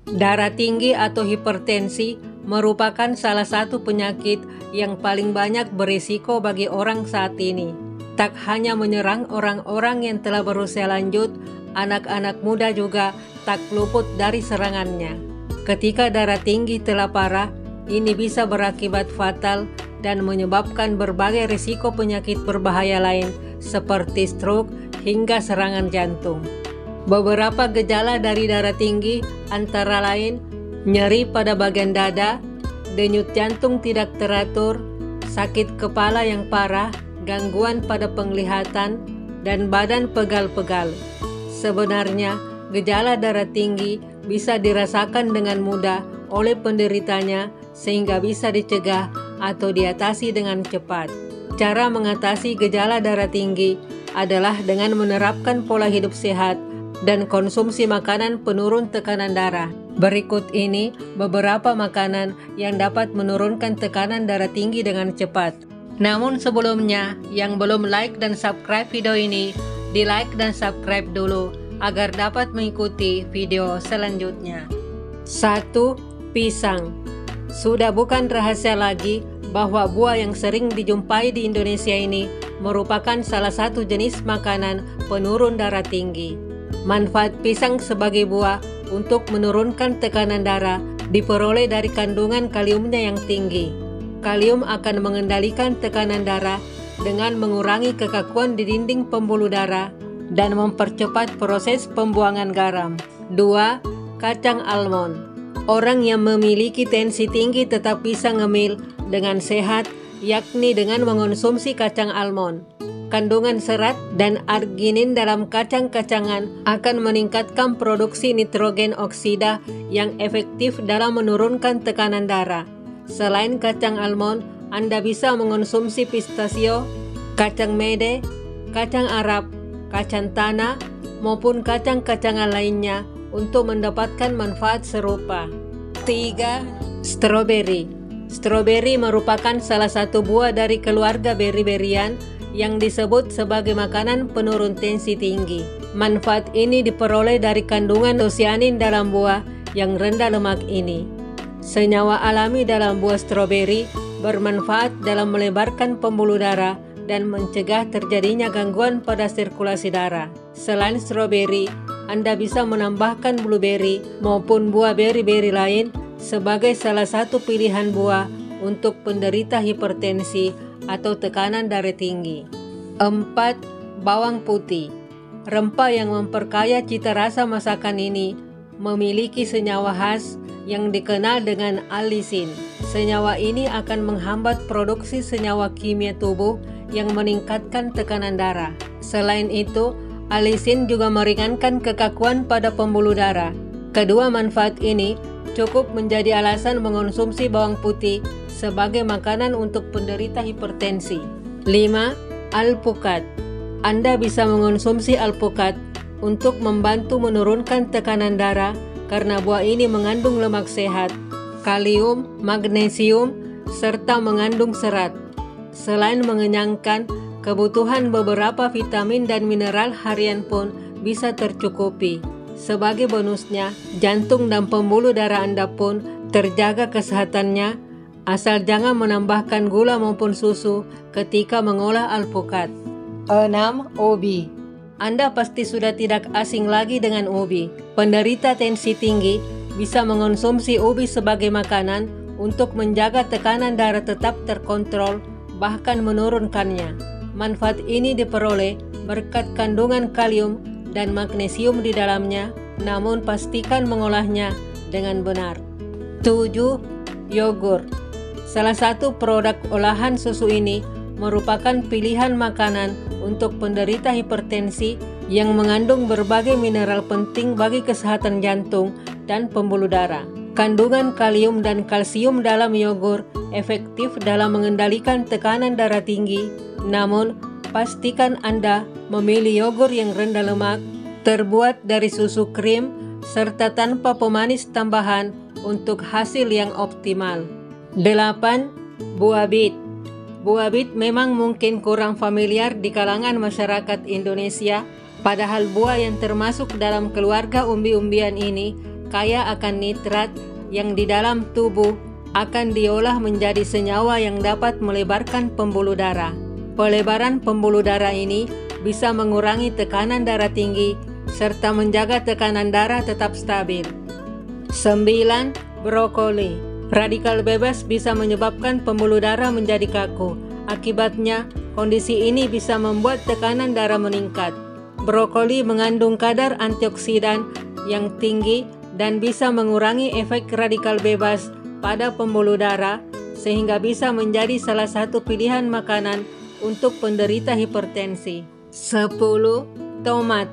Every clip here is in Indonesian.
Darah tinggi atau hipertensi merupakan salah satu penyakit yang paling banyak berisiko bagi orang saat ini. Tak hanya menyerang orang-orang yang telah berusia lanjut, anak-anak muda juga tak luput dari serangannya. Ketika darah tinggi telah parah, ini bisa berakibat fatal dan menyebabkan berbagai risiko penyakit berbahaya lain seperti stroke hingga serangan jantung. Beberapa gejala dari darah tinggi antara lain nyeri pada bagian dada, denyut jantung tidak teratur, sakit kepala yang parah, gangguan pada penglihatan, dan badan pegal-pegal. Sebenarnya, gejala darah tinggi bisa dirasakan dengan mudah oleh penderitanya sehingga bisa dicegah atau diatasi dengan cepat. Cara mengatasi gejala darah tinggi adalah dengan menerapkan pola hidup sehat dan konsumsi makanan penurun tekanan darah. Berikut ini beberapa makanan yang dapat menurunkan tekanan darah tinggi dengan cepat. Namun sebelumnya, yang belum like dan subscribe video ini, di like dan subscribe dulu agar dapat mengikuti video selanjutnya. 1. Pisang. Sudah bukan rahasia lagi bahwa buah yang sering dijumpai di Indonesia ini merupakan salah satu jenis makanan penurun darah tinggi. Manfaat pisang sebagai buah untuk menurunkan tekanan darah diperoleh dari kandungan kaliumnya yang tinggi. Kalium akan mengendalikan tekanan darah dengan mengurangi kekakuan di dinding pembuluh darah dan mempercepat proses pembuangan garam. 2. Kacang almond. Orang yang memiliki tensi tinggi tetap bisa ngemil dengan sehat, yakni dengan mengonsumsi kacang almond. Kandungan serat dan arginin dalam kacang-kacangan akan meningkatkan produksi nitrogen oksida yang efektif dalam menurunkan tekanan darah. Selain kacang almond, Anda bisa mengonsumsi pistachio, kacang mede, kacang Arab, kacang tanah, maupun kacang-kacangan lainnya untuk mendapatkan manfaat serupa. 3. Stroberi. Stroberi merupakan salah satu buah dari keluarga beri-berian yang disebut sebagai makanan penurun tensi tinggi. Manfaat ini diperoleh dari kandungan osianin dalam buah yang rendah lemak ini. Senyawa alami dalam buah stroberi bermanfaat dalam melebarkan pembuluh darah dan mencegah terjadinya gangguan pada sirkulasi darah. Selain stroberi, Anda bisa menambahkan blueberry maupun buah beri-beri lain sebagai salah satu pilihan buah untuk penderita hipertensi atau tekanan darah tinggi. 4. Bawang putih. Rempah yang memperkaya cita rasa masakan ini memiliki senyawa khas yang dikenal dengan alisin. Senyawa ini akan menghambat produksi senyawa kimia tubuh yang meningkatkan tekanan darah. Selain itu, alisin juga meringankan kekakuan pada pembuluh darah. Kedua manfaat ini cukup menjadi alasan mengonsumsi bawang putih sebagai makanan untuk penderita hipertensi. 5. Alpukat. Anda bisa mengonsumsi alpukat untuk membantu menurunkan tekanan darah karena buah ini mengandung lemak sehat, kalium, magnesium, serta mengandung serat. Selain mengenyangkan, kebutuhan beberapa vitamin dan mineral harian pun bisa tercukupi. Sebagai bonusnya, jantung dan pembuluh darah Anda pun terjaga kesehatannya, asal jangan menambahkan gula maupun susu ketika mengolah alpukat. 6. Ubi. Anda pasti sudah tidak asing lagi dengan ubi. Penderita tensi tinggi bisa mengonsumsi ubi sebagai makanan untuk menjaga tekanan darah tetap terkontrol, bahkan menurunkannya. Manfaat ini diperoleh berkat kandungan kalium dan magnesium di dalamnya, namun pastikan mengolahnya dengan benar. 7. Yogurt. Salah satu produk olahan susu ini merupakan pilihan makanan untuk penderita hipertensi yang mengandung berbagai mineral penting bagi kesehatan jantung dan pembuluh darah. Kandungan kalium dan kalsium dalam yogurt efektif dalam mengendalikan tekanan darah tinggi, namun pastikan Anda memilih yogurt yang rendah lemak, terbuat dari susu krim, serta tanpa pemanis tambahan untuk hasil yang optimal. 8. Buah bit. Buah bit memang mungkin kurang familiar di kalangan masyarakat Indonesia, padahal buah yang termasuk dalam keluarga umbi-umbian ini kaya akan nitrat yang di dalam tubuh akan diolah menjadi senyawa yang dapat melebarkan pembuluh darah. Pelebaran pembuluh darah ini bisa mengurangi tekanan darah tinggi serta menjaga tekanan darah tetap stabil. 9. Brokoli. Radikal bebas bisa menyebabkan pembuluh darah menjadi kaku. Akibatnya, kondisi ini bisa membuat tekanan darah meningkat. Brokoli mengandung kadar antioksidan yang tinggi dan bisa mengurangi efek radikal bebas pada pembuluh darah, sehingga bisa menjadi salah satu pilihan makanan untuk penderita hipertensi. 10. Tomat.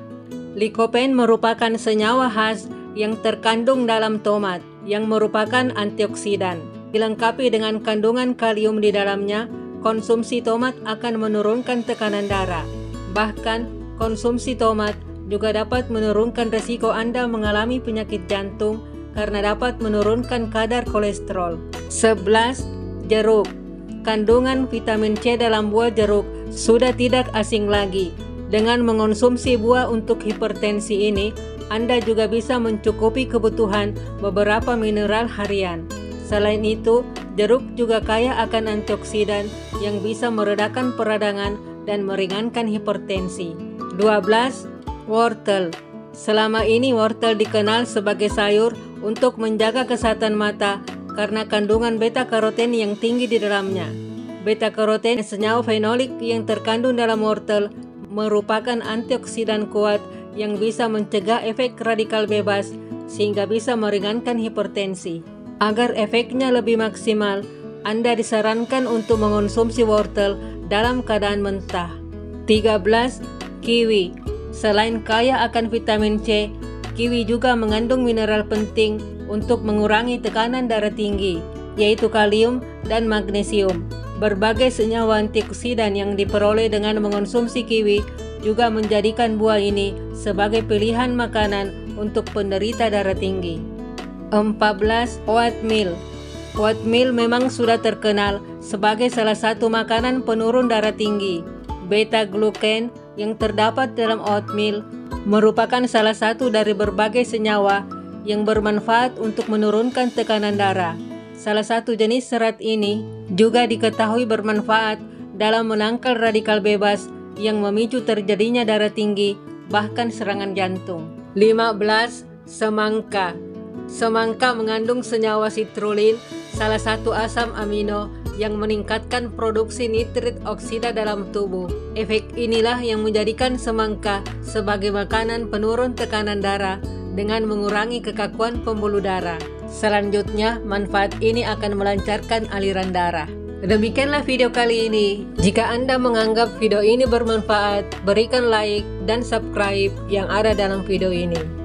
Lycopene merupakan senyawa khas yang terkandung dalam tomat, yang merupakan antioksidan. Dilengkapi dengan kandungan kalium di dalamnya, konsumsi tomat akan menurunkan tekanan darah. Bahkan, konsumsi tomat juga dapat menurunkan risiko Anda mengalami penyakit jantung karena dapat menurunkan kadar kolesterol. 11. Jeruk. Kandungan vitamin C dalam buah jeruk sudah tidak asing lagi. Dengan mengonsumsi buah untuk hipertensi ini, Anda juga bisa mencukupi kebutuhan beberapa mineral harian. Selain itu, jeruk juga kaya akan antioksidan yang bisa meredakan peradangan dan meringankan hipertensi. 12. Wortel. Selama ini wortel dikenal sebagai sayur untuk menjaga kesehatan mata karena kandungan beta-karoten yang tinggi di dalamnya. Beta-karoten, senyawa fenolik yang terkandung dalam wortel, merupakan antioksidan kuat yang bisa mencegah efek radikal bebas sehingga bisa meringankan hipertensi. Agar efeknya lebih maksimal, Anda disarankan untuk mengonsumsi wortel dalam keadaan mentah. 13. Kiwi. Selain kaya akan vitamin C, kiwi juga mengandung mineral penting untuk mengurangi tekanan darah tinggi, yaitu kalium dan magnesium. Berbagai senyawa antioksidan yang diperoleh dengan mengonsumsi kiwi juga menjadikan buah ini sebagai pilihan makanan untuk penderita darah tinggi. 14. Oatmeal. Oatmeal memang sudah terkenal sebagai salah satu makanan penurun darah tinggi. Beta-glucan yang terdapat dalam oatmeal merupakan salah satu dari berbagai senyawa yang bermanfaat untuk menurunkan tekanan darah. Salah satu jenis serat ini juga diketahui bermanfaat dalam menangkal radikal bebas yang memicu terjadinya darah tinggi, bahkan serangan jantung. 15. Semangka. Semangka mengandung senyawa citrulline, salah satu asam amino yang meningkatkan produksi nitrit oksida dalam tubuh. Efek inilah yang menjadikan semangka sebagai makanan penurun tekanan darah dengan mengurangi kekakuan pembuluh darah. Selanjutnya, manfaat ini akan melancarkan aliran darah. Demikianlah video kali ini. Jika Anda menganggap video ini bermanfaat, berikan like dan subscribe yang ada dalam video ini.